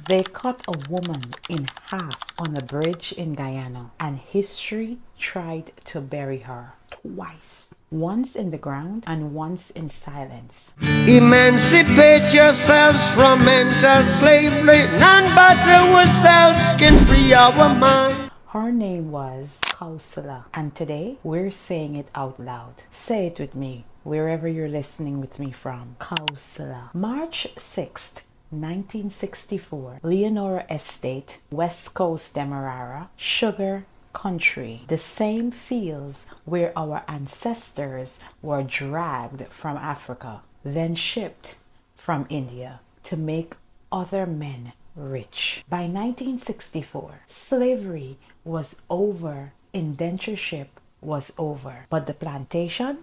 They cut a woman in half on a bridge in Guyana, and history tried to bury her twice. Once in the ground and once in silence. Emancipate yourselves from mental slavery. None but ourselves can free our mind. Her name was Kowsilla, and today we're saying it out loud. Say it with me, wherever you're listening with me from. Kowsilla. March 6th, 1964, Leonora Estate, West Coast Demerara, Sugar Country, the same fields where our ancestors were dragged from Africa, then shipped from India to make other men rich. By 1964, slavery was over, indentureship was over, but the plantation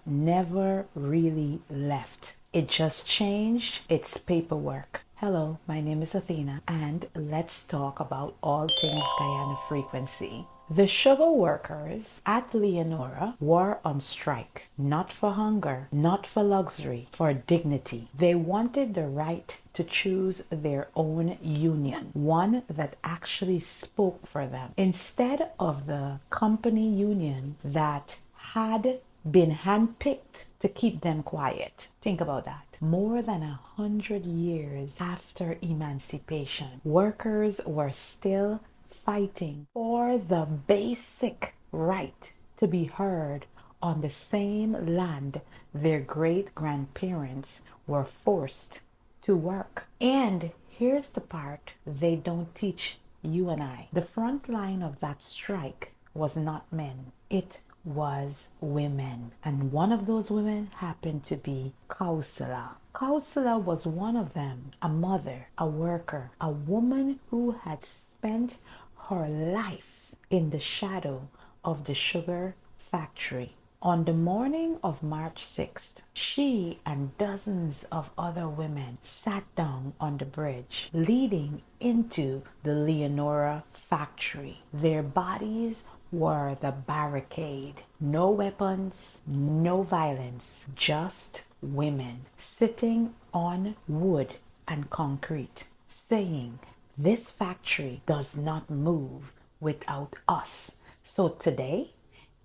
never really left. It just changed its paperwork. Hello, my name is Athena, and let's talk about all things Guyana frequency. The sugar workers at Leonora were on strike, not for hunger, not for luxury, for dignity. They wanted the right to choose their own union, one that actually spoke for them, instead of the company union that had been handpicked to keep them quiet. Think about that. More than 100 years after emancipation, workers were still fighting for the basic right to be heard on the same land their great-grandparents were forced to work. And here's the part they don't teach you and I. The front line of that strike was not men. It was women. And one of those women happened to be Kowsilla. Kowsilla was one of them, a mother, a worker, a woman who had spent her life in the shadow of the sugar factory. On the morning of March 6th, she and dozens of other women sat down on the bridge leading into the Leonora factory. Their bodies were the barricade. No weapons, no violence, just women sitting on wood and concrete, saying, "This factory does not move without us. So today,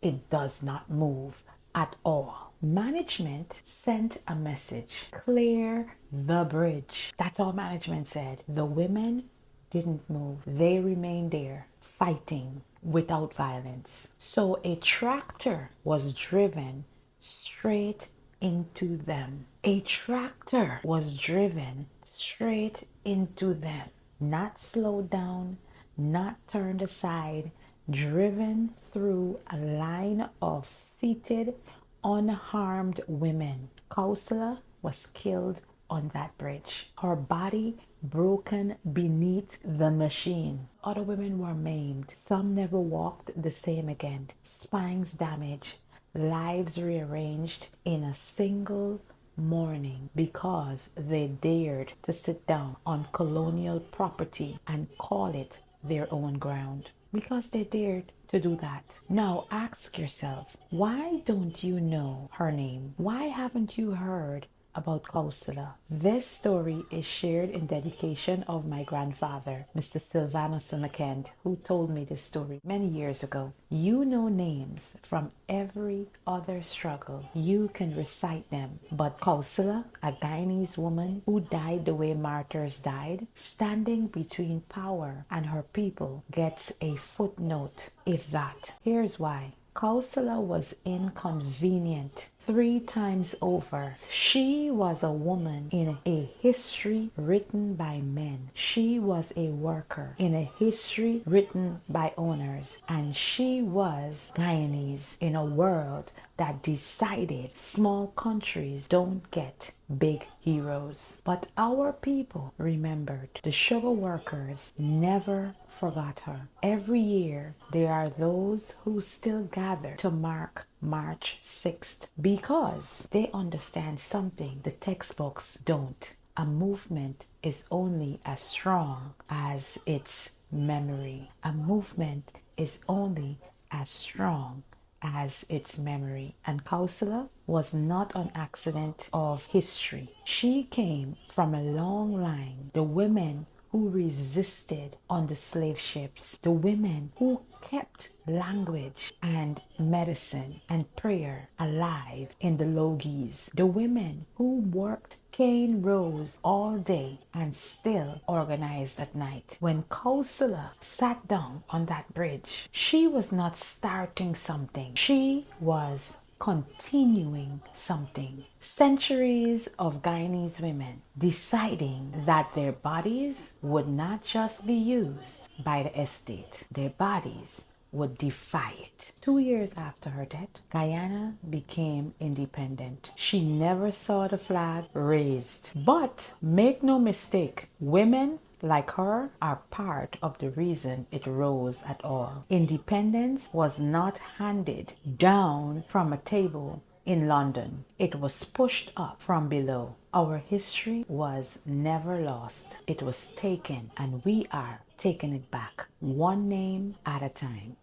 it does not move at all." Management sent a message: clear the bridge. That's all management said. The women didn't move. They remained there fighting without violence. So a tractor was driven straight into them. A tractor was driven straight into them. Not slowed down, not turned aside, driven through a line of seated, unharmed women. Kowsilla was killed on that bridge. Her body broken beneath the machine. Other women were maimed. Some never walked the same again. Spines damaged, lives rearranged in a single morning because they dared to sit down on colonial property and call it their own ground. Because they dared to do that. Now ask yourself, why don't you know her name? Why haven't you heard about Kowsilla? This story is shared in dedication of my grandfather, Mr. Sylvanus McKend, who told me this story many years ago. You know names from every other struggle. You can recite them. But Kowsilla, a Guyanese woman who died the way martyrs died, standing between power and her people, gets a footnote, if that. Here's why. Kowsilla was inconvenient 3 times over. She was a woman in a history written by men. She was a worker in a history written by owners. And she was Guyanese in a world that decided small countries don't get big heroes. But our people remembered. The sugar workers never forgot her. Every year, there are those who still gather to mark March 6th because they understand something the textbooks don't. A movement is only as strong as its memory. A movement is only as strong as its memory. And Kowsilla was not an accident of history. She came from a long line. The women who resisted on the slave ships, the women who kept language and medicine and prayer alive in the Logis, the women who worked cane rows all day and still organized at night. When Kowsilla sat down on that bridge, she was not starting something. She was continuing something. Centuries of Guyanese women deciding that their bodies would not just be used by the estate, their bodies would defy it. 2 years after her death, Guyana became independent. She never saw the flag raised. But make no mistake, women like her are part of the reason it rose at all. Independence was not handed down from a table in London. It was pushed up from below. Our history was never lost. It was taken, and we are taking it back, one name at a time.